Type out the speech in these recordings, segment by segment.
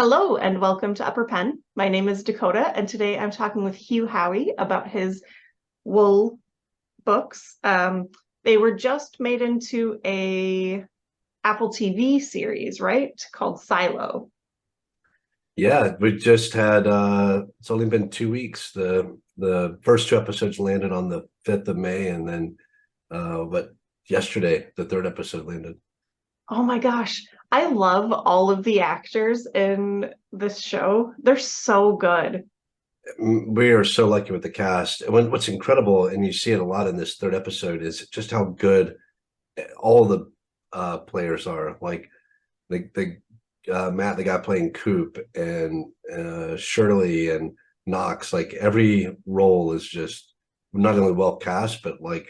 Hello and welcome to Upper Pen. My name is Dakota, and today I'm talking with Hugh Howey about his wool books. They were just made into a Apple TV series, right? Called Silo. Yeah, we just had it's only been 2 weeks. The first two episodes landed on the 5th of May, and then but yesterday the third episode landed. Oh my gosh, I love all of the actors in this show. They're so good. We are so lucky with the cast. And what's incredible, and you see it a lot in this third episode, is just how good all the players are. Like the Matt, the guy playing Coop, and Shirley and Knox. Like every role is just not only well cast, but like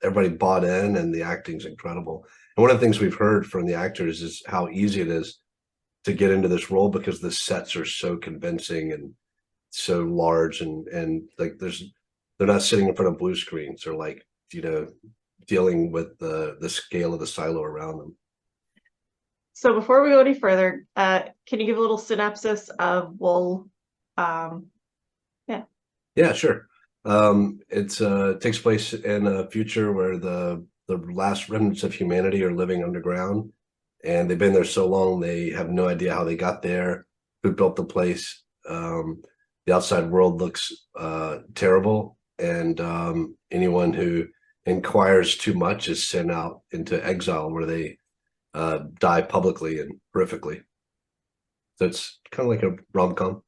everybody bought in, and the acting's incredible. And one of the things we've heard from the actors is how easy it is to get into this role because the sets are so convincing and so large, and like they're not sitting in front of blue screens or like dealing with the scale of the silo around them. So before we go any further, can you give a little synopsis of Wool? Um, yeah. Yeah, sure. It's takes place in a future where the last remnants of humanity are living underground, and they've been there so long they have no idea how they got there, who built the place. The outside world looks terrible, and anyone who inquires too much is sent out into exile where they die publicly and horrifically. So it's kind of like a rom-com,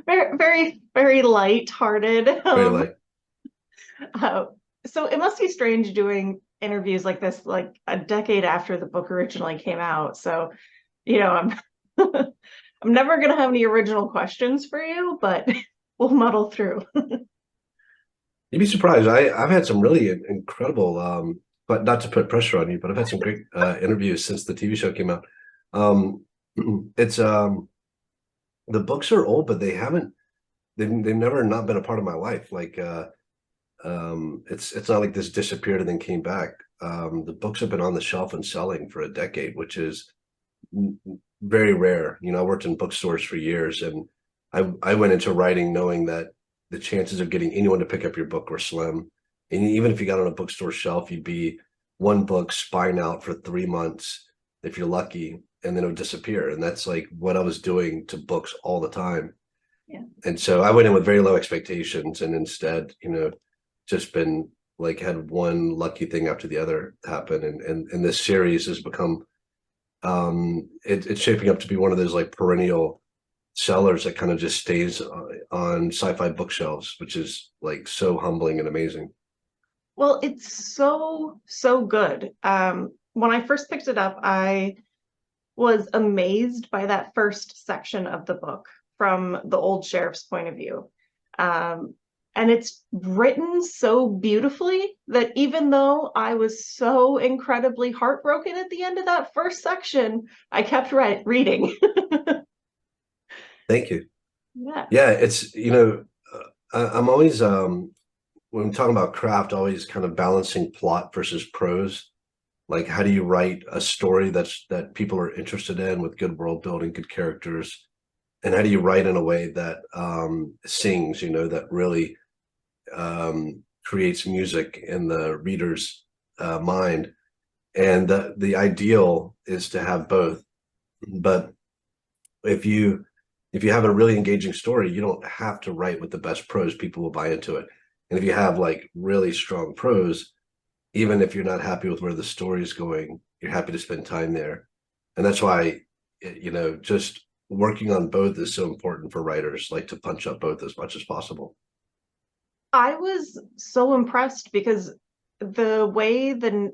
Very, very, very light-hearted. very light. Uh, so it must be strange doing interviews like this, like a decade after the book originally came out. So, I'm I'm never gonna have any original questions for you, but we'll muddle through. You'd be surprised. I've had some really incredible, but not to put pressure on you, but I've had some great interviews since the TV show came out. Um, it's the books are old, but they've never not been a part of my life. Like it's not like this disappeared and then came back. The books have been on the shelf and selling for a decade, which is very rare. I worked in bookstores for years, and I went into writing knowing that the chances of getting anyone to pick up your book were slim. And even if you got on a bookstore shelf, you'd be one book spine out for 3 months if you're lucky, and then it would disappear. And that's like what I was doing to books all the time. Yeah. And so I went in with very low expectations, and instead, just been like had one lucky thing after the other happen. And this series has become it's shaping up to be one of those like perennial sellers that kind of just stays on sci-fi bookshelves, which is like so humbling and amazing. Well, it's so, so good. When I first picked it up, I was amazed by that first section of the book from the old sheriff's point of view. And it's written so beautifully that even though I was so incredibly heartbroken at the end of that first section, I kept reading. Thank you. Yeah. Yeah, it's I'm always when I'm talking about craft, always kind of balancing plot versus prose. Like, how do you write a story that people are interested in with good world building, good characters, and how do you write in a way that sings, that really creates music in the reader's mind. And the ideal is to have both. But if you have a really engaging story, you don't have to write with the best prose. People will buy into it. And if you have like really strong prose, even if you're not happy with where the story is going, you're happy to spend time there. And that's why, just working on both is so important for writers, like to punch up both as much as possible. I was so impressed because the way the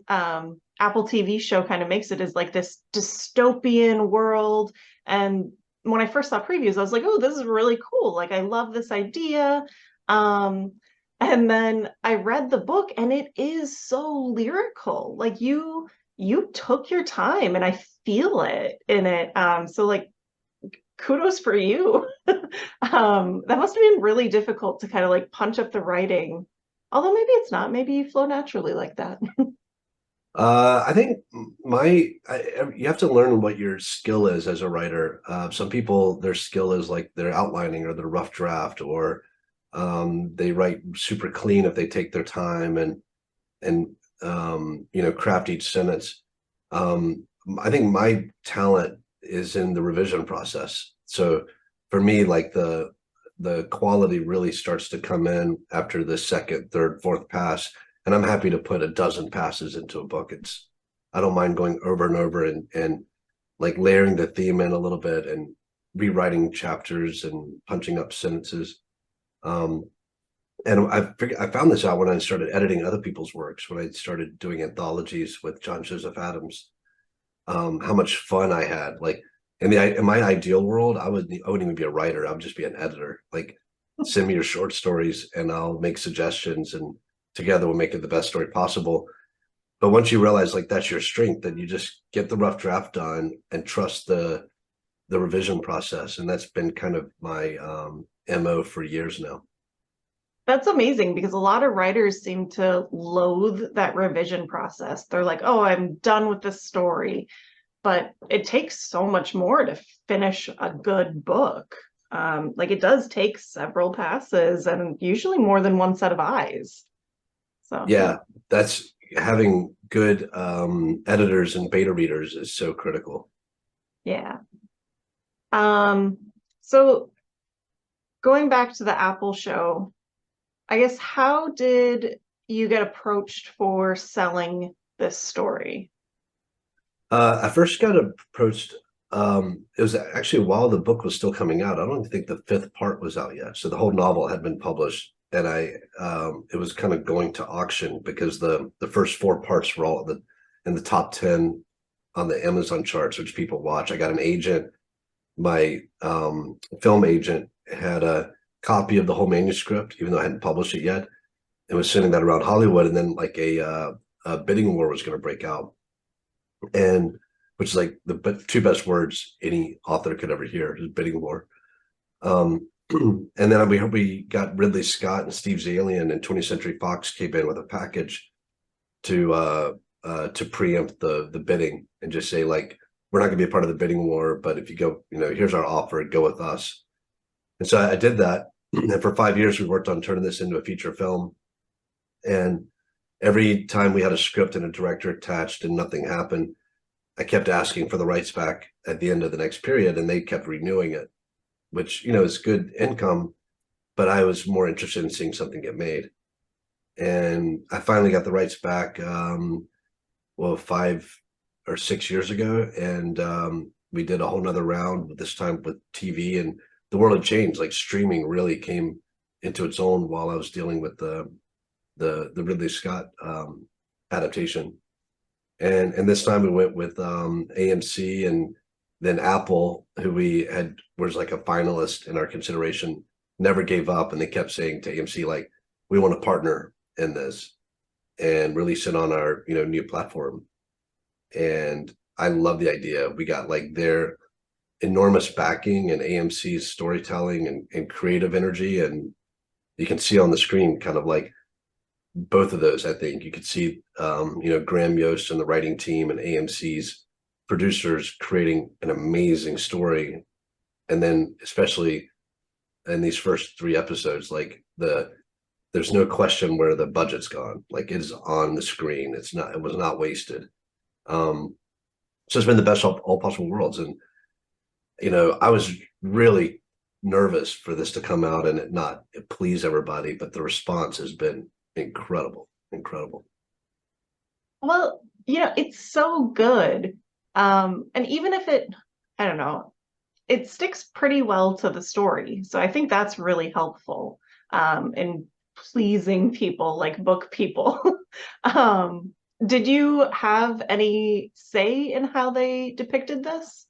Apple TV show kind of makes it is like this dystopian world. And when I first saw previews, I was like, oh, this is really cool. Like, I love this idea. Um, and then I read the book and it is so lyrical. Like you took your time and I feel it in it. So like kudos for you. That must have been really difficult to kind of like punch up the writing. Although maybe it's not. Maybe you flow naturally like that. I think you have to learn what your skill is as a writer. Some people, their skill is like their outlining or their rough draft, or they write super clean if they take their time and craft each sentence. I think my talent is in the revision process. So for me, like the quality really starts to come in after the second, third, fourth pass, and I'm happy to put a dozen passes into a book. I don't mind going over and over and like layering the theme in a little bit and rewriting chapters and punching up sentences. Um, and I found this out when I started editing other people's works, when I started doing anthologies with John Joseph Adams, how much fun I had. Like in my ideal world, I wouldn't even be a writer. I would just be an editor. Like send me your short stories and I'll make suggestions and together we'll make it the best story possible. But once you realize like that's your strength, then you just get the rough draft done and trust the revision process. And that's been kind of my MO for years now. That's amazing because a lot of writers seem to loathe that revision process. They're like, oh, I'm done with this story. But it takes so much more to finish a good book. Like it does take several passes and usually more than one set of eyes. So, Yeah, that's having good editors and beta readers is so critical. yeah. Um, so going back to the Apple show, I guess how did you get approached for selling this story? I first got approached. It was actually while the book was still coming out. I don't think the fifth part was out yet. So the whole novel had been published, and it was kind of going to auction because the first four parts were all in the top 10 on the Amazon charts, which people watch. I got an agent. My film agent had a copy of the whole manuscript, even though I hadn't published it yet, and was sending that around Hollywood. And then like a bidding war was going to break out, and which is like the two best words any author could ever hear is bidding war. And then we got Ridley Scott and Steve Zalian and 20th Century Fox came in with a package to preempt the bidding and just say like we're not going to be a part of the bidding war, but if you go, here's our offer, go with us. And so I did that, and for 5 years we worked on turning this into a feature film. And every time we had a script and a director attached and nothing happened, I kept asking for the rights back at the end of the next period, and they kept renewing it, which is good income, but I was more interested in seeing something get made. And I finally got the rights back, 5 or 6 years ago, and we did a whole nother round, this time with TV, and the world had changed. Like streaming really came into its own while I was dealing with the Ridley Scott adaptation. And this time we went with AMC and then Apple, who was like a finalist in our consideration, never gave up, and they kept saying to AMC like, we want to partner in this and release it on our new platform. And I love the idea. We got like their enormous backing and AMC's storytelling and creative energy, and you can see on the screen kind of like both of those. I think you could see Graham Yost and the writing team and AMC's producers creating an amazing story. And then especially in these first three episodes, like there's no question where the budget's gone. Like it is on the screen. It was not wasted. So it's been the best of all possible worlds. And I was really nervous for this to come out and it please everybody, but the response has been incredible. Well, it's so good. And even if I don't know, it sticks pretty well to the story. So I think that's really helpful in pleasing people like book people. Did you have any say in how they depicted this?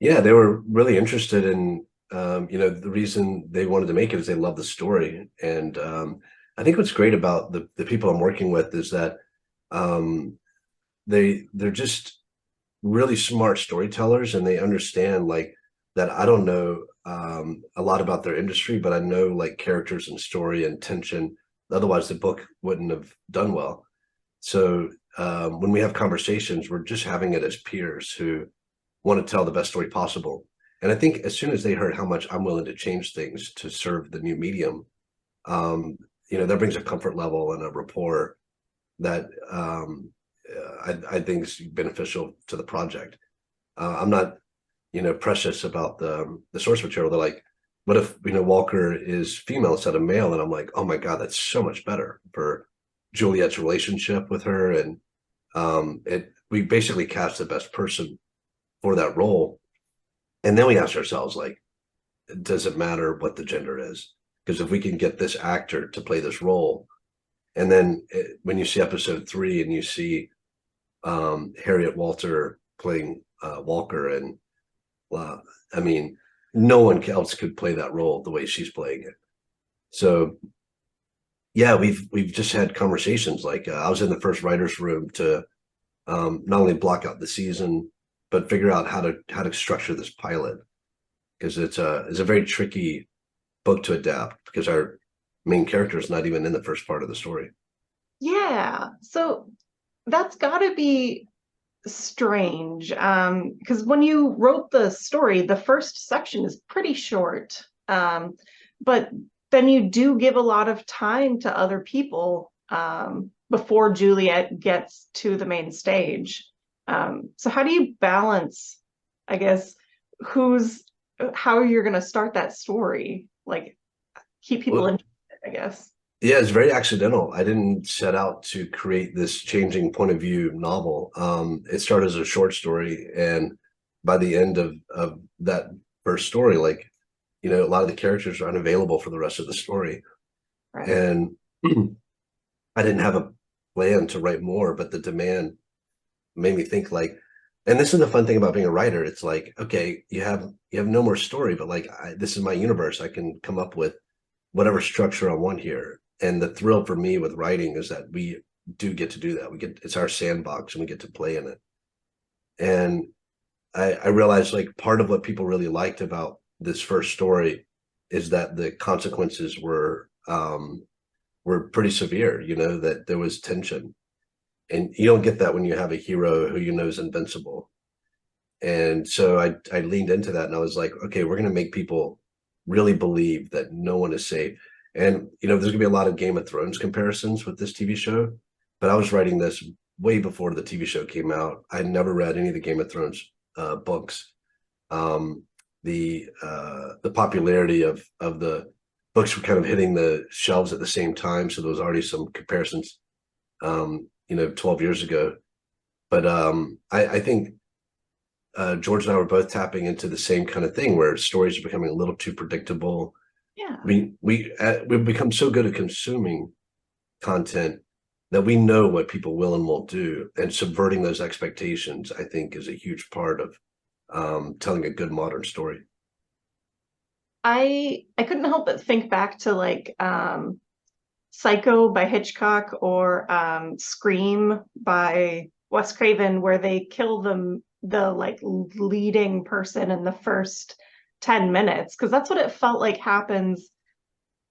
Yeah, they were really interested in the reason they wanted to make it is they love the story. And I think what's great about the people I'm working with is that um, they're just really smart storytellers, and they understand like that I don't know a lot about their industry, but I know like characters and story and tension. Otherwise, the book wouldn't have done well. So when we have conversations, we're just having it as peers who want to tell the best story possible. And I think as soon as they heard how much I'm willing to change things to serve the new medium, that brings a comfort level and a rapport that I think is beneficial to the project. I'm not, precious about the source material. They're like, what if, Walker is female instead of male? And I'm like, oh my God, that's so much better for Juliet's relationship with her. And we basically cast the best person for that role. And then we ask ourselves, like, does it matter what the gender is? Because if we can get this actor to play this role, and then when you see episode 3 and you see Harriet Walter playing Walker, and I mean, no one else could play that role the way she's playing it. So yeah, we've just had conversations. Like I was in the first writers' room to not only block out the season, but figure out how to structure this pilot, because it's a very tricky book to adapt because our main character is not even in the first part of the story. Yeah. So that's got to be strange. Because when you wrote the story, the first section is pretty short. But then you do give a lot of time to other people before Juliet gets to the main stage. So how do you balance, I guess, who's how you're going to start that story? Like keep people Well, interested, I guess. yeah, it's very accidental. I didn't set out to create this changing point of view novel. It started as a short story, and by the end of that first story, like, a lot of the characters are unavailable for the rest of the story. Right. And I didn't have a plan to write more, but the demand made me think, like, and this is the fun thing about being a writer. It's like, okay, you have no more story, but like this is my universe. I can come up with whatever structure I want here. And the thrill for me with writing is that we do get to do that. It's our sandbox and we get to play in it. And I realized, like, part of what people really liked about this first story is that the consequences were pretty severe, that there was tension. And you don't get that when you have a hero who is invincible. And so I leaned into that and I was like, okay, we're going to make people really believe that no one is safe. And, there's going to be a lot of Game of Thrones comparisons with this TV show, but I was writing this way before the TV show came out. I'd never read any of the Game of Thrones books. The popularity of the books were kind of hitting the shelves at the same time. So there was already some comparisons, 12 years ago. But I think George and I were both tapping into the same kind of thing where stories are becoming a little too predictable. Yeah. We've become so good at consuming content that we know what people will and won't do, and subverting those expectations, I think, is a huge part of telling a good modern story. I couldn't help but think back to like Psycho by Hitchcock or Scream by Wes Craven, where they kill the like leading person in the first 10 minutes, because that's what it felt like happens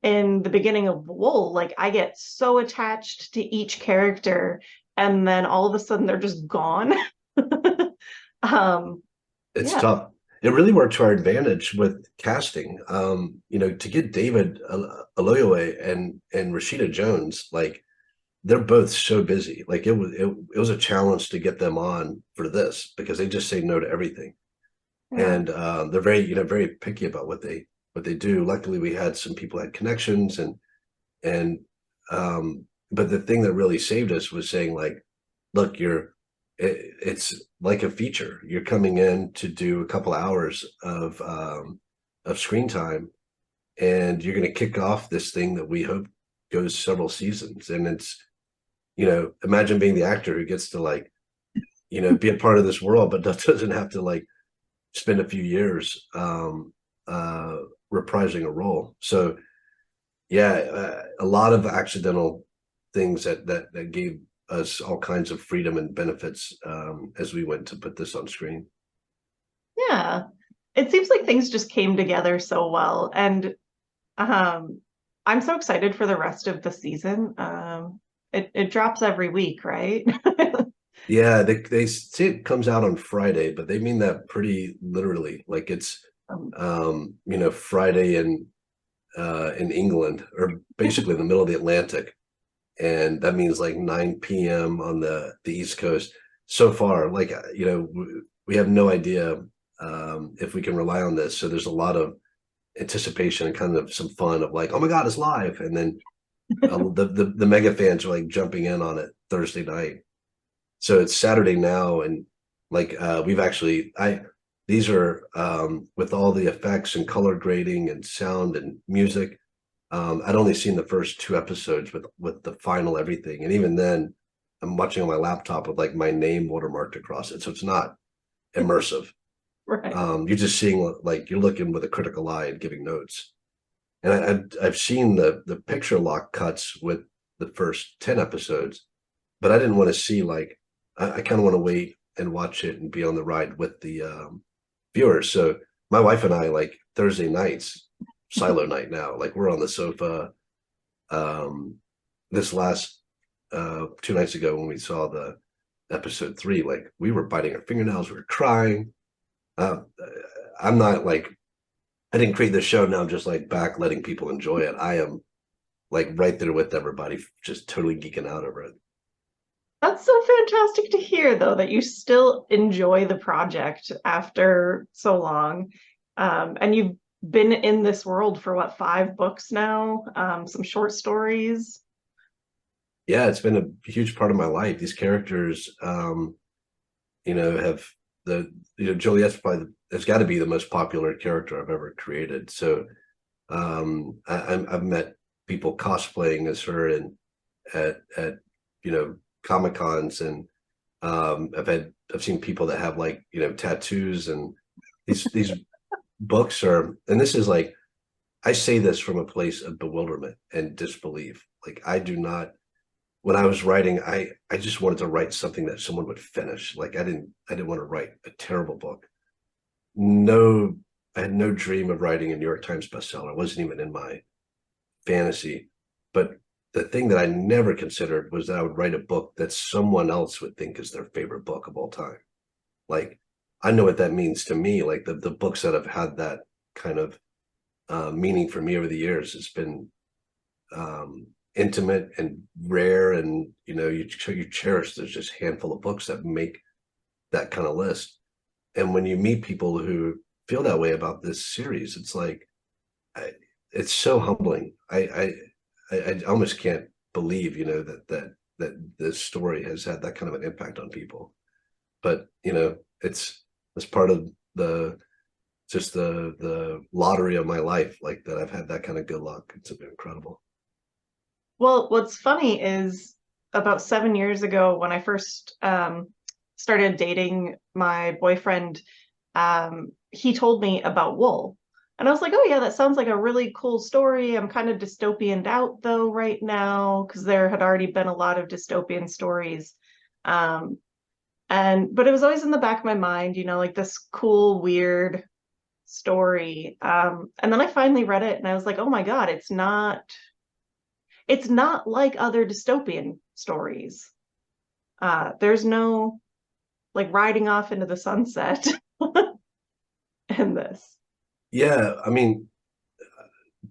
in the beginning of Wool. Like I get so attached to each character, and then all of a sudden they're just gone. um, It's yeah, tough. It really worked to our advantage with casting. To get David Aloyeway and Rashida Jones, like, they're both so busy. Like it was a challenge to get them on for this because they just say no to everything. yeah. And they're very, very picky about what they do. Luckily, we had some people who had connections, and but the thing that really saved us was saying, like, look, it's like a feature. You're coming in to do a couple hours of screen time, and you're going to kick off this thing that we hope goes several seasons. And it's, imagine being the actor who gets to, like, be a part of this world, but doesn't have to, like, spend a few years uh reprising a role. So yeah, a lot of accidental things that gave us all kinds of freedom and benefits as we went to put this on screen. Yeah. It seems like things just came together so well. And I'm so excited for the rest of the season. It drops every week, right? Yeah, they say it comes out on Friday, but they mean that pretty literally. Like it's Um, Friday in England, or basically in the middle of the Atlantic, and that means like 9 p.m. on the East Coast. So far, like we have no idea if we can rely on this. So there's a lot of anticipation and kind of some fun of like, oh my God, it's live, and then the mega fans are like jumping in on it Thursday night. So it's Saturday now, and like we've actually I these are with all the effects and color grading and sound and music. I'd only seen the first two episodes with the final everything, and even then, I'm watching on my laptop with like my name watermarked across it, so it's not immersive. right. You're just seeing like you're looking with a critical eye and giving notes. And I've seen the picture lock cuts with the first 10 episodes, but I didn't want to see like I kind of want to wait and watch it and be on the ride with the viewers. So my wife and I like Thursday nights, silo night now. Like we're on the sofa. Um, this last 2 nights ago when we saw the episode 3, like we were biting our fingernails, we were crying. Uh, I'm not like I didn't create this show. Now I'm just like back letting people enjoy it. I am like right there with everybody, just totally geeking out over it. That's so fantastic to hear, though, that you still enjoy the project after so long. And you've been in this world for what, 5 books now? Some short stories. Yeah, it's been a huge part of my life. These characters, have Joliet's probably has got to be the most popular character I've ever created. So I've met people cosplaying as her and at Comic Cons, and I've seen people that have like tattoos, and these books are, and this is like I say this from a place of bewilderment and disbelief. Like I do not when I was writing, I just wanted to write something that someone would finish. Like I didn't want to write a terrible book. No, I had no dream of writing a New York Times bestseller. It wasn't even in my fantasy. But the thing that I never considered was that I would write a book that someone else would think is their favorite book of all time. Like I know what that means to me. Like the books that have had that kind of meaning for me over the years has been intimate and rare, and you cherish. There's just a handful of books that make that kind of list, and when you meet people who feel that way about this series, it's like I, it's so humbling. I almost can't believe that this story has had that kind of an impact on people. But it's part of the just the lottery of my life, like that I've had that kind of good luck. It's been incredible. Well, what's funny is about 7 years ago, when I first started dating my boyfriend, he told me about wool. And I was like, oh, yeah, that sounds like a really cool story. I'm kind of dystopianed out, though, right now, because there had already been a lot of dystopian stories. Um, but it was always in the back of my mind, like this cool, weird story. And then I finally read it and I was like, oh my God, it's not like other dystopian stories. There's no like riding off into the sunset in this. Yeah, I mean,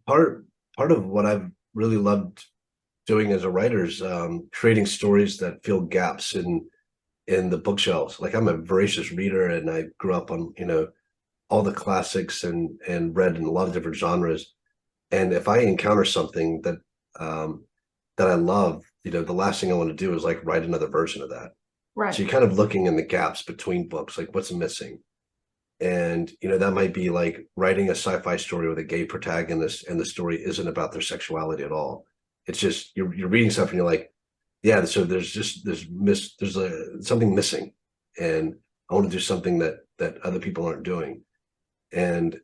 part part of what I've really loved doing as a writer is creating stories that fill gaps in the bookshelves. Like I'm a voracious reader, and I grew up on all the classics and read in a lot of different genres. And if I encounter something um, that I love, the last thing I want to do is like write another version of that. So Right. you're kind of looking in the gaps between books, like what's missing. And that might be like writing a sci-fi story with a gay protagonist, and the story isn't about their sexuality at all. It's just you're reading stuff and you're like, yeah, so there's something missing, and I want to do something that other people aren't doing. And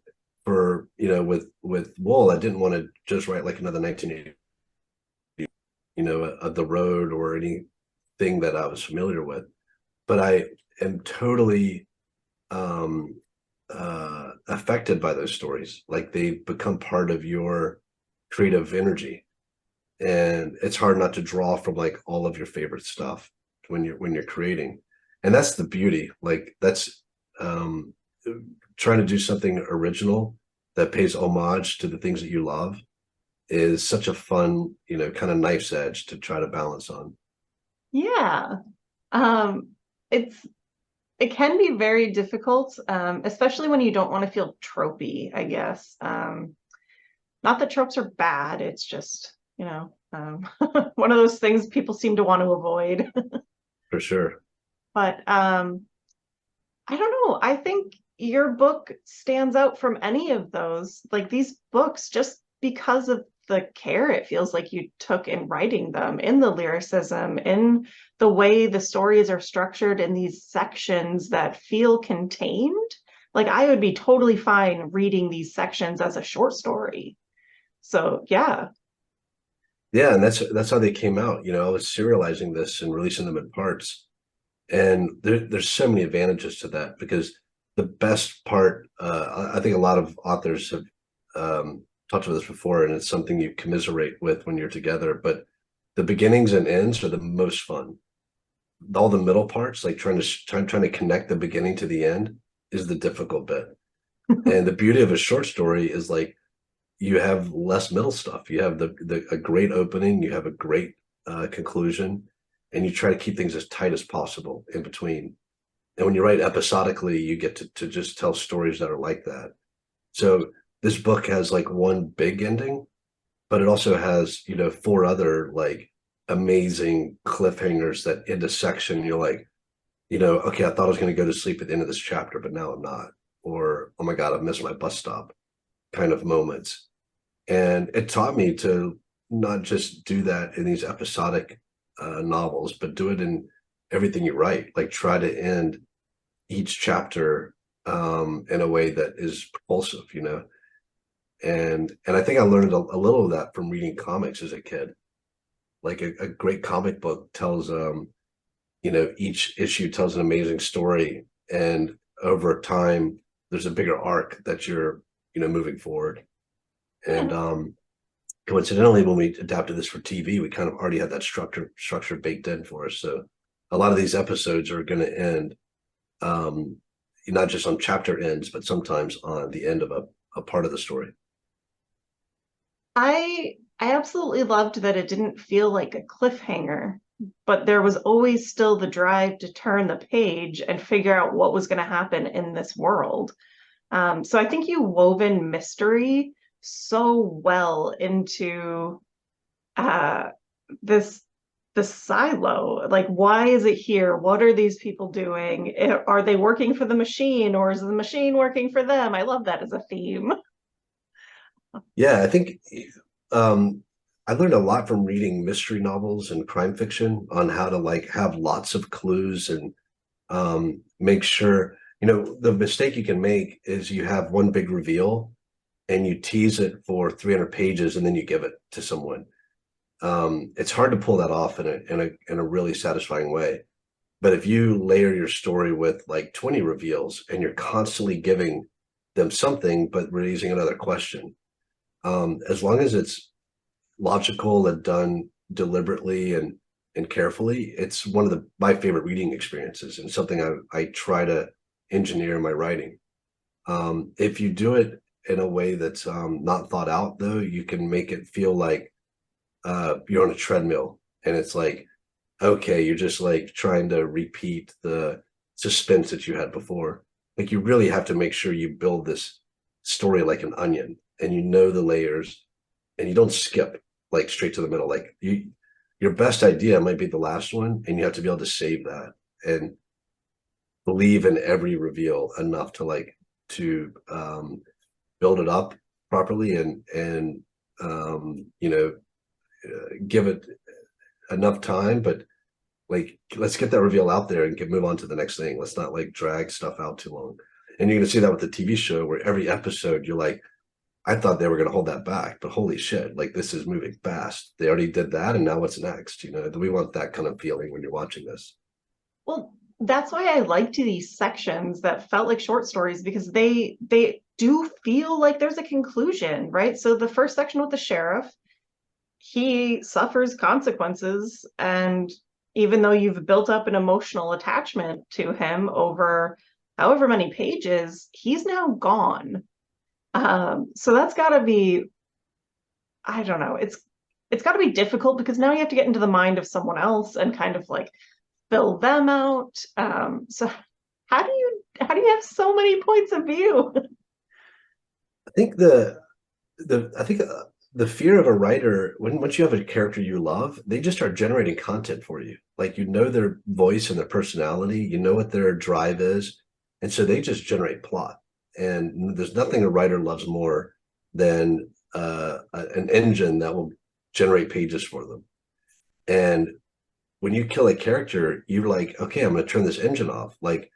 for with Wool, I didn't want to just write like another 1980, The Road or anything that I was familiar with, but I am totally um affected by those stories. Like they become part of your creative energy. and it's hard not to draw from like all of your favorite stuff when you're creating. And that's the beauty. Like that's um trying to do something original that pays homage to the things that you love is such a fun, kind of knife's edge to try to balance on. Yeah. Um, it's it can be very difficult, especially when you don't want to feel tropey, I guess. Not that tropes are bad, it's just, one of those things people seem to want to avoid. For sure. But I don't know. I think your book stands out from any of those. Like these books, just because of the care it feels like you took in writing them, in the lyricism, in the way the stories are structured in these sections that feel contained. Like I would be totally fine reading these sections as a short story. So yeah. Yeah, and that's how they came out. I was serializing this and releasing them in parts. And there's so many advantages to that because the best part, I think a lot of authors have talked about this before, and it's something you commiserate with when you're together. But the beginnings and ends are the most fun. All the middle parts, like trying to connect the beginning to the end, is the difficult bit. And the beauty of a short story is like you have less middle stuff. You have the a great opening, you have a great conclusion, and you try to keep things as tight as possible in between. And when you write episodically, you get to just tell stories that are like that. So this book has like one big ending, but it also has, four other like amazing cliffhangers that end a section. You're like, okay, I thought I was going to go to sleep at the end of this chapter, but now I'm not. Or, oh my God, I've missed my bus stop kind of moments. And it taught me to not just do that in these episodic novels, but do it in everything you write. Like try to end each chapter in a way that is propulsive, And I think I learned a little of that from reading comics as a kid. Like a great comic book tells, each issue tells an amazing story, and over time, there's a bigger arc that you're, moving forward. Yeah. And coincidentally, when we adapted this for TV, we kind of already had that structure baked in for us. So a lot of these episodes are going to end um, not just on chapter ends, but sometimes on the end of a part of the story. I absolutely loved that it didn't feel like a cliffhanger, but there was always still the drive to turn the page and figure out what was going to happen in this world. So I think you wove in mystery so well into uh, this this silo. Like, why is it here? What are these people doing? Are they working for the machine, or is the machine working for them? I love that as a theme. Yeah, I think um, I learned a lot from reading mystery novels and crime fiction on how to like have lots of clues and make sure, the mistake you can make is you have one big reveal and you tease it for 300 pages and then you give it to someone. It's hard to pull that off in a really satisfying way. But if you layer your story with like 20 reveals and you're constantly giving them something but raising another question, as long as it's logical and done deliberately and carefully, it's one of my favorite reading experiences and something I try to engineer in my writing. If you do it in a way that's not thought out, though, you can make it feel like you're on a treadmill and it's like, okay, you're just like trying to repeat the suspense that you had before. Like you really have to make sure you build this story like an onion and the layers and you don't skip like straight to the middle. Like your best idea might be the last one and you have to be able to save that and believe in every reveal enough to like to build it up properly and give it enough time, but like let's get that reveal out there and move on to the next thing. Let's not like drag stuff out too long. And you're gonna see that with the TV show where every episode you're like, I thought they were gonna hold that back, but holy shit, like this is moving fast. They already did that, and now what's next? Do we want that kind of feeling when you're watching this? Well, that's why I liked these sections that felt like short stories because they do feel like there's a conclusion, right? So the first section with the sheriff, he suffers consequences. And even though you've built up an emotional attachment to him over however many pages, he's now gone. So that's got to be, I don't know, it's got to be difficult because now you have to get into the mind of someone else and kind of like fill them out. So how do you have so many points of view? I think I think the fear of a writer, when once you have a character you love, they just start generating content for you. Like, you know, their voice and their personality, you know what their drive is, and so they just generate plot. And there's nothing a writer loves more than an engine that will generate pages for them. And when you kill a character, you're like, okay, I'm going to turn this engine off. Like,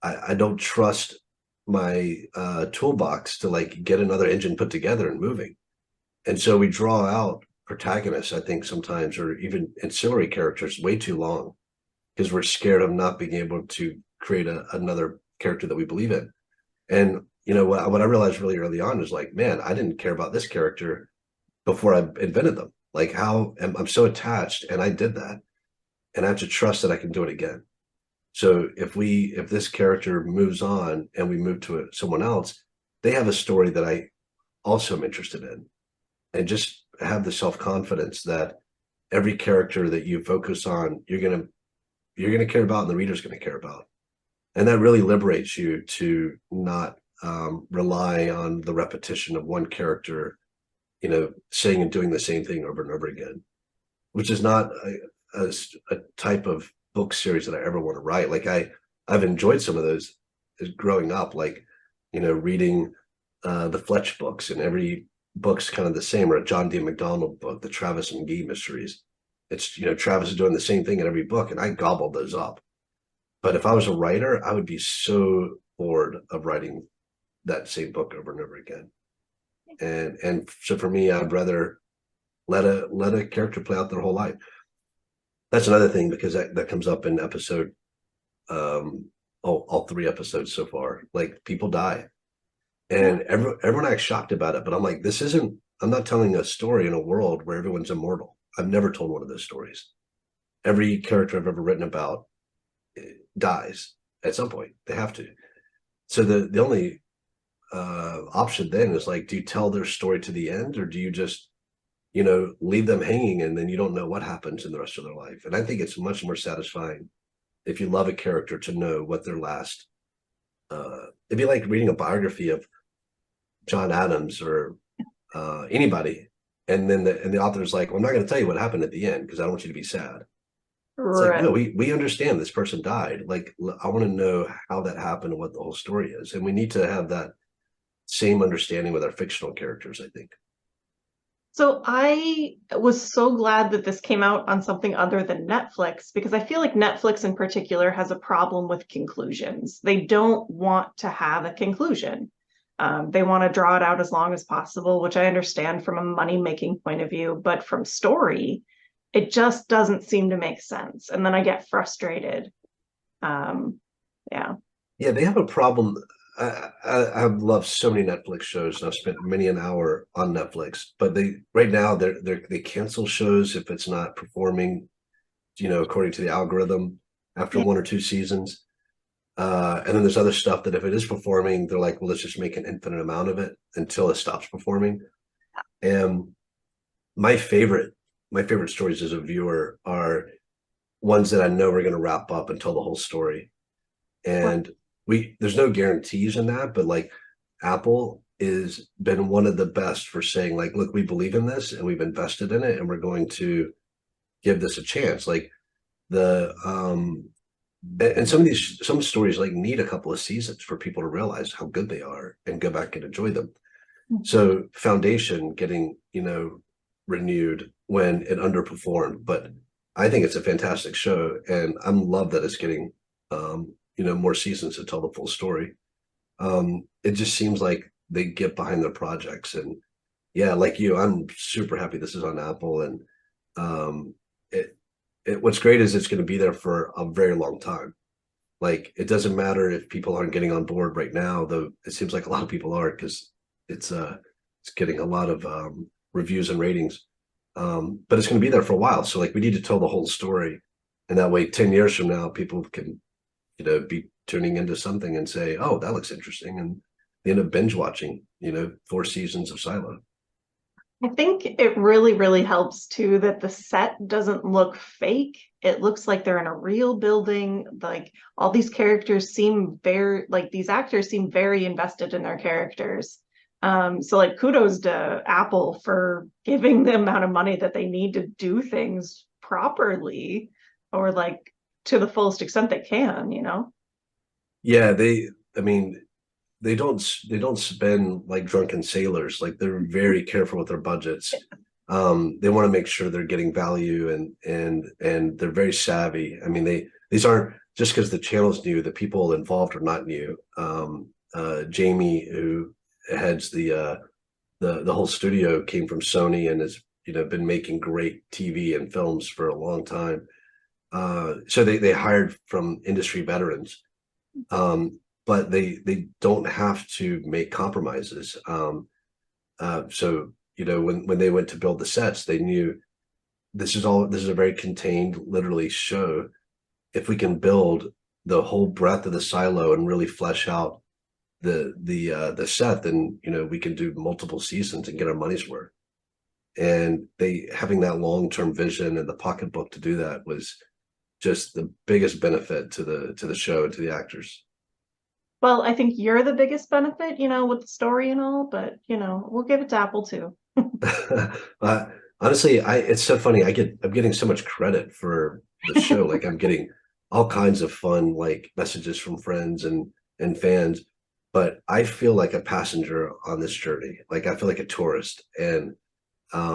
I don't trust my toolbox to like get another engine put together and moving. And so we draw out protagonists, I think sometimes, or even ancillary characters way too long because we're scared of not being able to create another character that we believe in. And, you know, what I realized really early on is like, man, I didn't care about this character before I invented them. Like, how I'm so attached, and I did that. And I have to trust that I can do it again. So if this character moves on and we move to someone else, they have a story that I also am interested in. And just have the self-confidence that every character that you focus on, you're gonna care about, and the reader's gonna care about. And that really liberates you to not rely on the repetition of one character, you know, saying and doing the same thing over and over again, which is not a type of book series that I ever want to write. Like, I've enjoyed some of those growing up, like, you know, reading the Fletch books, and every book's kind of the same, or a John D. MacDonald book, the Travis and McGee mysteries. It's, you know, Travis is doing the same thing in every book, and I gobbled those up. But if I was a writer, I would be so bored of writing that same book over and over again. And so for me, I'd rather let a character play out their whole life. That's another thing, because that comes up in episode all three episodes so far. Like, people die, and everyone acts shocked about it, but I'm like, I'm not telling a story in a world where everyone's immortal. I've never told one of those stories. Every character I've ever written about dies at some point. They have to. So the only option then is like, do you tell their story to the end, or do you just, you know, leave them hanging and then you don't know what happens in the rest of their life? And I think it's much more satisfying if you love a character to know what their last it'd be like reading a biography of John Adams or anybody, and then the author's like, well, I'm not going to tell you what happened at the end because I don't want you to be sad. It's like, Right. no, we understand this person died. Like, I want to know how that happened and what the whole story is. And we need to have that same understanding with our fictional characters, I think. So I was so glad that this came out on something other than Netflix, because I feel like Netflix in particular has a problem with conclusions. They don't want to have a conclusion. They want to draw it out as long as possible, which I understand from a money-making point of view, but from story, it just doesn't seem to make sense. And then I get frustrated. Yeah. Yeah, they have a problem. I've loved so many Netflix shows, and I've spent many an hour on Netflix. But right now they cancel shows if it's not performing, you know, according to the algorithm after Yeah. one or two seasons. And then there's other stuff that if it is performing, they're like, well, let's just make an infinite amount of it until it stops performing. And my favorite stories as a viewer are ones that I know are going to wrap up and tell the whole story. And there's no guarantees in that, but like, Apple is been one of the best for saying like, look, we believe in this and we've invested in it, and we're going to give this a chance. Like, the and some stories like need a couple of seasons for people to realize how good they are and go back and enjoy them. So Foundation getting, you know, renewed when it underperformed, but I think it's a fantastic show, and I'm love that it's getting you know, more seasons to tell the full story. It just seems like they get behind their projects, and yeah, like you, I'm super happy this is on Apple, and um, what's great is it's going to be there for a very long time. Like, it doesn't matter if people aren't getting on board right now, though it seems like a lot of people are, because it's getting a lot of reviews and ratings. but it's going to be there for a while. So like we need to tell the whole story, and that way, 10 years from now, people can be tuning into something and say, "Oh, that looks interesting," and they end up binge watching 4 seasons of Silo. I think it really, really helps too that the set doesn't look fake. It looks like they're in a real building. Like all these characters seem very, like these actors seem very invested in their characters. So like kudos to Apple for giving the amount of money that they need to do things properly or like to the fullest extent they can, you know? Yeah, I mean, they don't spend like drunken sailors. Like they're very careful with their budgets. They want to make sure they're getting value, and they're very savvy. I mean, these aren't just because the channel's new, the people involved are not new. Jamie, who heads the whole studio, came from Sony and has been making great TV and films for a long time. So they hired from industry veterans. But they don't have to make compromises. So when they went to build the sets, they knew this is a very contained, literally show. If we can build the whole breadth of the silo and really flesh out the set, then we can do multiple seasons and get our money's worth. And they having that long-term vision and the pocketbook to do that was just the biggest benefit to the show and to the actors. Well, I think you're the biggest benefit, with the story and all, but we'll give it to Apple too. uh, Honestly, it's so funny. I'm getting so much credit for the show. Like I'm getting all kinds of fun like messages from friends and fans, but I feel like a passenger on this journey. Like I feel like a tourist, and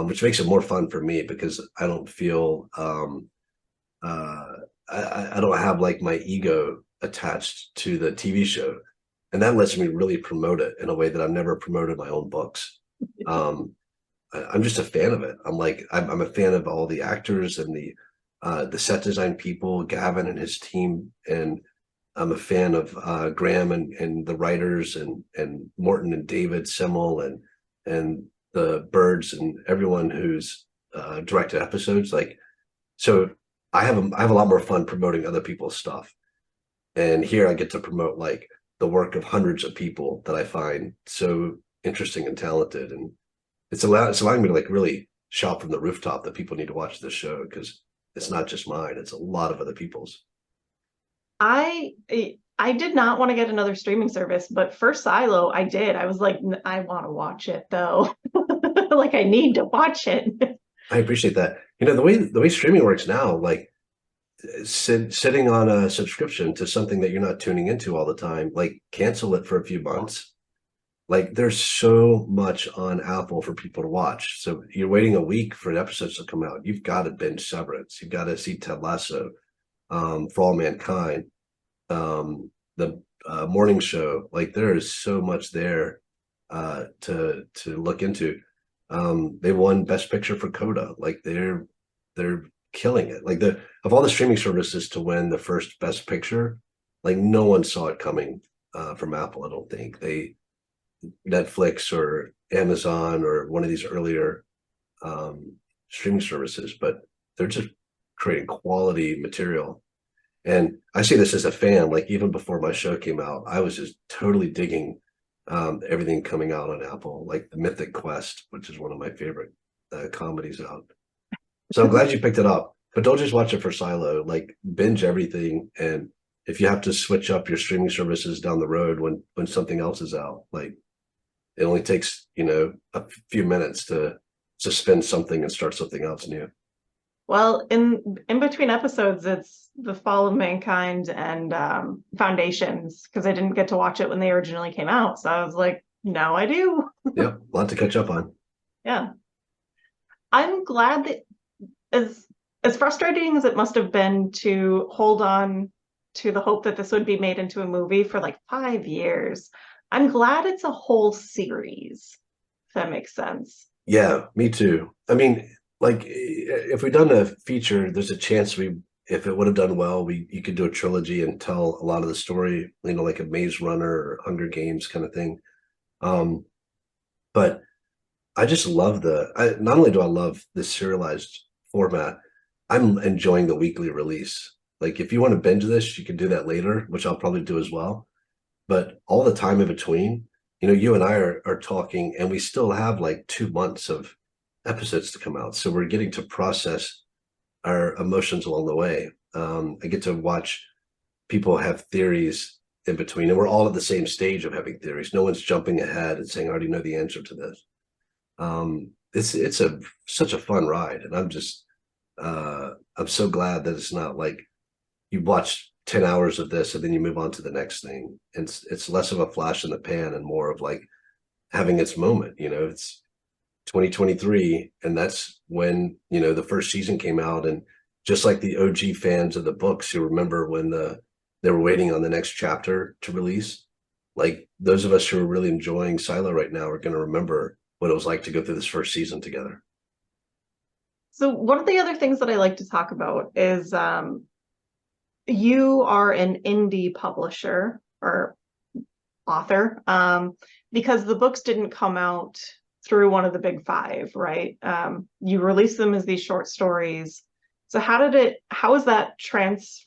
which makes it more fun for me because I don't feel uh, I don't have like my ego attached to the TV show, and that lets me really promote it in a way that I've never promoted my own books. Um, I'm just a fan of it. I'm a fan of all the actors and the set design people, Gavin and his team, and I'm a fan of Graham and the writers and Morton and David Simmel and the Birds and everyone who's directed episodes. Like so, I have a lot more fun promoting other people's stuff, and here I get to promote like the work of hundreds of people that I find so interesting and talented, and it's allowing me to like really shout from the rooftop that people need to watch this show because it's not just mine; it's a lot of other people's. I I did not want to get another streaming service, but for Silo, I did. I was like, I want to watch it though. Like I need to watch it. I appreciate that. The way streaming works now, like sitting on a subscription to something that you're not tuning into all the time, like cancel it for a few months. Like there's so much on Apple for people to watch. So you're waiting a week for an episode to come out. You've got to binge Severance. You've got to see Ted Lasso, For All Mankind, the morning show. Like there is so much there to look into. They won Best Picture for Coda. Like they're killing it. Like the of all the streaming services to win the first Best Picture, like no one saw it coming from Apple. I don't think Netflix or Amazon or one of these earlier streaming services, but they're just creating quality material. And I say this as a fan, like even before my show came out, I was just totally digging everything coming out on Apple, like the Mythic Quest, which is one of my favorite comedies out. So I'm glad you picked it up, but don't just watch it for Silo. Like binge everything, and if you have to switch up your streaming services down the road when something else is out, like it only takes a few minutes to suspend something and start something else new. Well, in between episodes, it's The Fall of Mankind and Foundations because I didn't get to watch it when they originally came out. So I was like, now I do. Yep, a lot to catch up on. Yeah. I'm glad that as frustrating as it must have been to hold on to the hope that this would be made into a movie for like 5 years, I'm glad it's a whole series, if that makes sense. Yeah, me too. I mean, like if we'd done a feature, there's a chance if it would have done well, you could do a trilogy and tell a lot of the story, like a Maze Runner or Hunger Games kind of thing. But I just love not only do I love the serialized format, I'm enjoying the weekly release. Like if you want to binge this, you can do that later, which I'll probably do as well. But all the time in between, you and I are talking, and we still have like 2 months of episodes to come out. So we're getting to process our emotions along the way. I get to watch people have theories in between, and we're all at the same stage of having theories. No one's jumping ahead and saying, I already know the answer to this. It's a such a fun ride, and I'm so glad that it's not like you watch 10 hours of this and then you move on to the next thing. It's less of a flash in the pan and more of like having its moment. It's 2023, and that's when the first season came out, and just like the OG fans of the books who remember when they were waiting on the next chapter to release, like those of us who are really enjoying Silo right now are going to remember what it was like to go through this first season together. So one of the other things that I like to talk about is you are an indie publisher or author, because the books didn't come out through one of the big five, right? You release them as these short stories. So how is that transference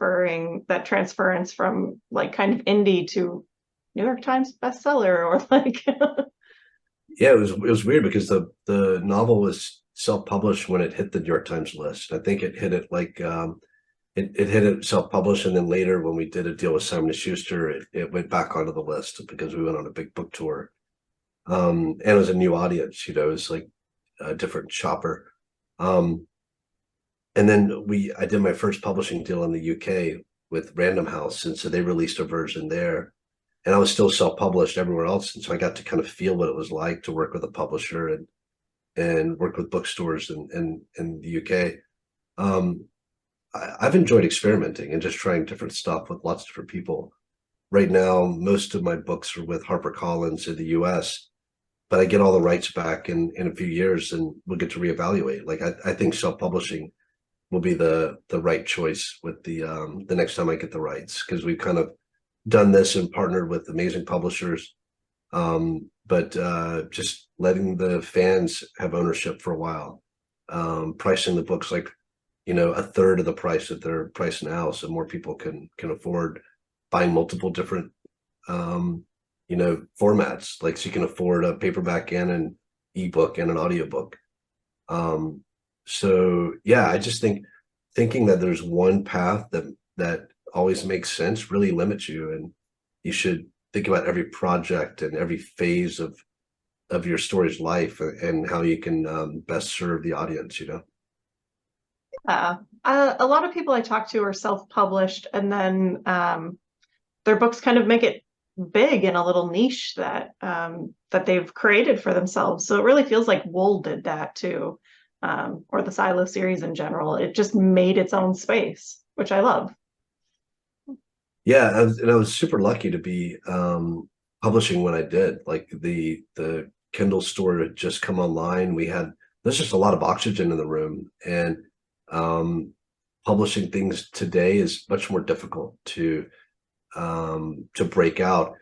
from like kind of indie to New York Times bestseller or like Yeah, it was weird because the novel was self-published when it hit the New York Times list. I think it hit it like it hit it self-published, and then later when we did a deal with Simon and Schuster, it went back onto the list because we went on a big book tour. And it was a new audience, it was like a different shopper. Um, and then I did my first publishing deal in the UK with Random House, and so they released a version there. And I was still self-published everywhere else, and so I got to kind of feel what it was like to work with a publisher and work with bookstores in the UK. I've enjoyed experimenting and just trying different stuff with lots of different people. Right now, most of my books are with HarperCollins in the US, but I get all the rights back in a few years, and we'll get to reevaluate. Like I think self-publishing will be the right choice with the next time I get the rights, because we've kind of done this and partnered with amazing publishers, but just letting the fans have ownership for a while, pricing the books like a third of the price that they're priced now, so more people can afford buying multiple different formats, like so you can afford a paperback and an ebook and an audiobook. So yeah, I just thinking that there's one path that always makes sense really limits you, and you should think about every project and every phase of your story's life and how you can best serve the audience. yeah. A lot of people I talk to are self-published, and then their books kind of make it big in a little niche that they've created for themselves. So it really feels like Wool did that too, or the Silo series in general. It just made its own space, which I love. Yeah, I was super lucky to be publishing when I did. Like the Kindle store had just come online. There's just a lot of oxygen in the room, and um, publishing things today is much more difficult to break out.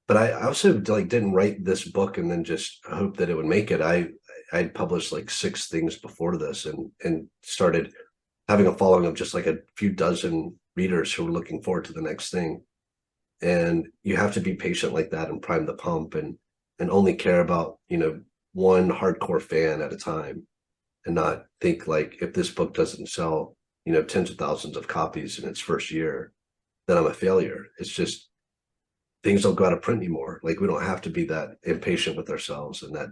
But I also like didn't write this book and then just hope that it would make it. I'd published like 6 things before this, and started having a following of just like a few dozen readers who are looking forward to the next thing. And you have to be patient like that and prime the pump, and only care about one hardcore fan at a time, and not think like if this book doesn't sell tens of thousands of copies in its first year, then I'm a failure. It's just things don't go out of print anymore. Like we don't have to be that impatient with ourselves, and that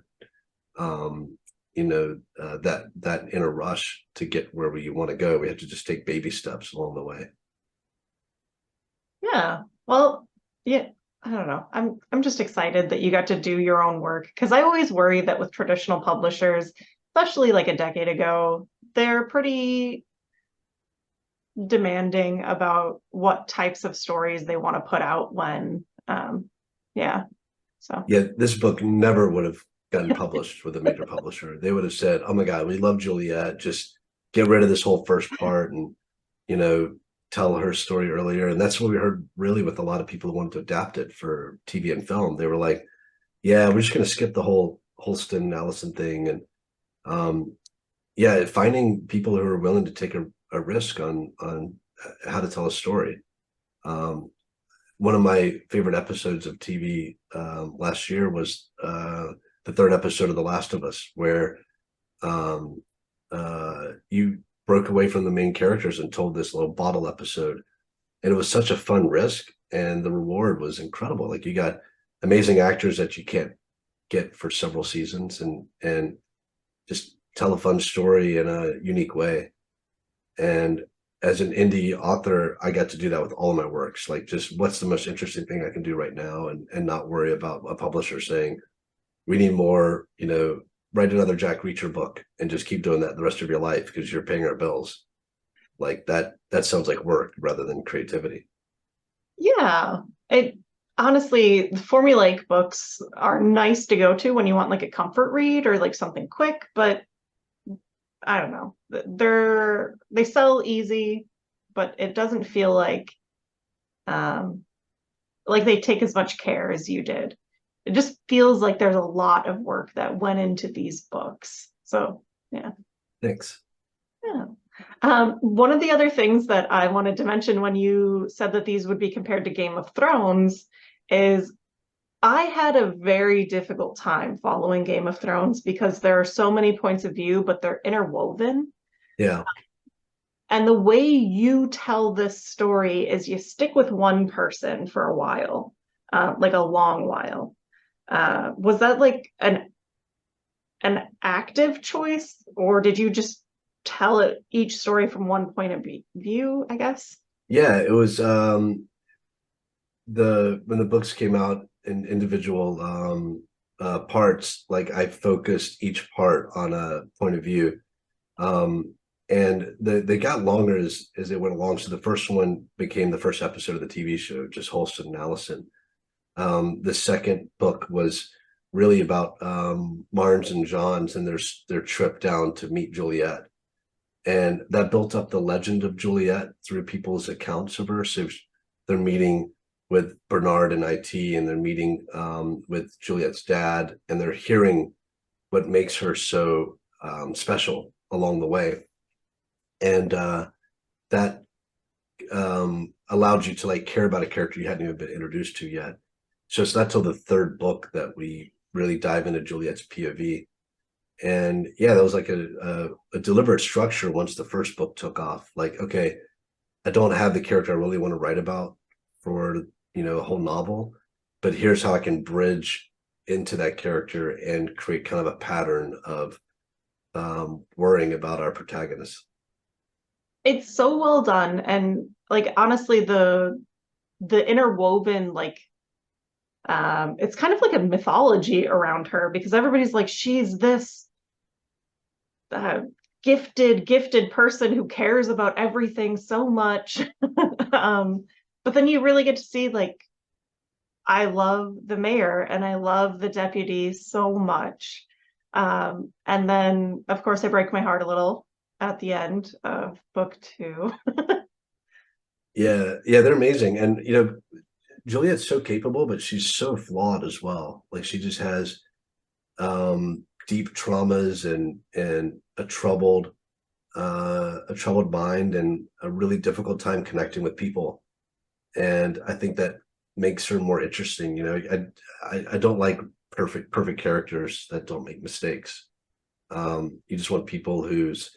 that in a rush to get where we want to go. We have to just take baby steps along the way. Yeah. Well, yeah, I don't know. I'm just excited that you got to do your own work, because I always worry that with traditional publishers, especially like a decade ago, they're pretty demanding about what types of stories they want to put out when yeah. So Yeah, this book never would have gotten published with a major publisher. They would have said, "Oh my God, we love Juliet. Just get rid of this whole first part and you know tell her story earlier." And that's what we heard really with a lot of people who wanted to adapt it for TV and film. They were like, "Yeah, we're just going to skip the whole Holston and Allison thing, and um, yeah, finding people who are willing to take a risk on how to tell a story. Um, One of my favorite episodes of TV last year was the third episode of The Last of Us, where um, you broke away from the main characters and told this little bottle episode, and it was such a fun risk, and the reward was incredible. Like, you got amazing actors that you can't get for several seasons, and just tell a fun story in a unique way. And as an indie author, I got to do that with all of my works. Like, just what's the most interesting thing I can do right now, and not worry about a publisher saying, we need more, write another Jack Reacher book and just keep doing that the rest of your life because you're paying our bills. Like, that sounds like work rather than creativity. Yeah. It honestly, the formulaic books are nice to go to when you want like a comfort read or like something quick, but I don't know. They sell easy, but it doesn't feel um like they take as much care as you did. It just feels like there's a lot of work that went into these books. So yeah. Thanks. Yeah. One of the other things that I wanted to mention when you said that these would be compared to Game of Thrones is I had a very difficult time following Game of Thrones because there are so many points of view, but they're interwoven. Yeah. And the way you tell this story is you stick with one person for a while, like a long while. Was that like an active choice, or did you just tell it each story from one point of view, I guess? Yeah, it was the when the books came out in individual parts, like, I focused each part on a point of view. And they got longer as it went along. So the first one became the first episode of the TV show, just Holston and Allison. The second book was really about Marnes and Johns and their trip down to meet Juliet. And that built up the legend of Juliet through people's accounts of her. So they're meeting with Bernard and IT, and they're meeting with Juliet's dad, and they're hearing what makes her so special along the way. And that allowed you to like care about a character you hadn't even been introduced to yet. So it's not till the third book that we really dive into Juliet's POV. And yeah, that was like a deliberate structure once the first book took off. Like, okay, I don't have the character I really want to write about for, a whole novel, but here's how I can bridge into that character and create kind of a pattern of worrying about our protagonist. It's so well done, and like honestly, the interwoven it's kind of like a mythology around her because everybody's like she's this uh, gifted person who cares about everything so much. But then you really get to see like I love the mayor and I love the deputy so much. And then of course I break my heart a little at the end of book two. Yeah, yeah, they're amazing. And Juliet's so capable, but she's so flawed as well. Like, she just has deep traumas and a troubled mind and a really difficult time connecting with people. And I think that makes her more interesting. I don't like perfect characters that don't make mistakes. You just want people whose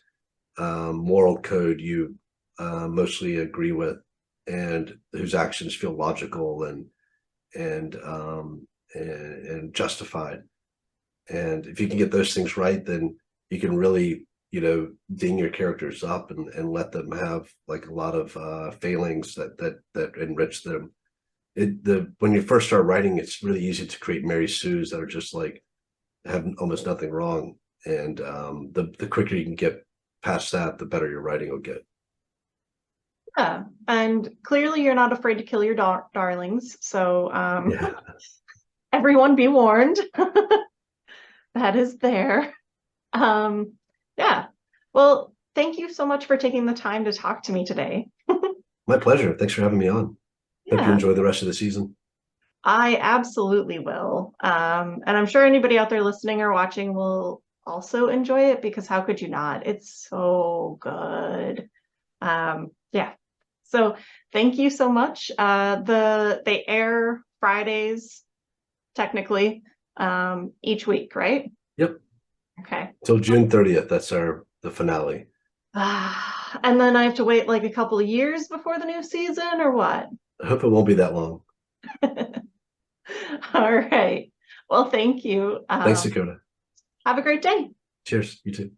moral code you mostly agree with, and whose actions feel logical and justified. And if you can get those things right, then you can really, ding your characters up and let them have like a lot of failings that enrich them. When you first start writing, it's really easy to create Mary Sues that are just like have almost nothing wrong. And the quicker you can get past that, the better your writing will get. Yeah, and clearly you're not afraid to kill your darlings. So Yeah, everyone be warned. That is there. Um, yeah. Well, thank you so much for taking the time to talk to me today. my pleasure. Thanks for having me on. Hope you Yeah. enjoy the rest of the season. I absolutely will. And I'm sure anybody out there listening or watching will also enjoy it because how could you not? It's so good. Yeah. So thank you so much. They air Fridays technically each week, right? Yep. Okay. Till June 30th. That's the finale. And then I have to wait like a couple of years before the new season or what? I hope it won't be that long. All right. Well, thank you. Thanks, Dakota. Have a great day. Cheers. You too.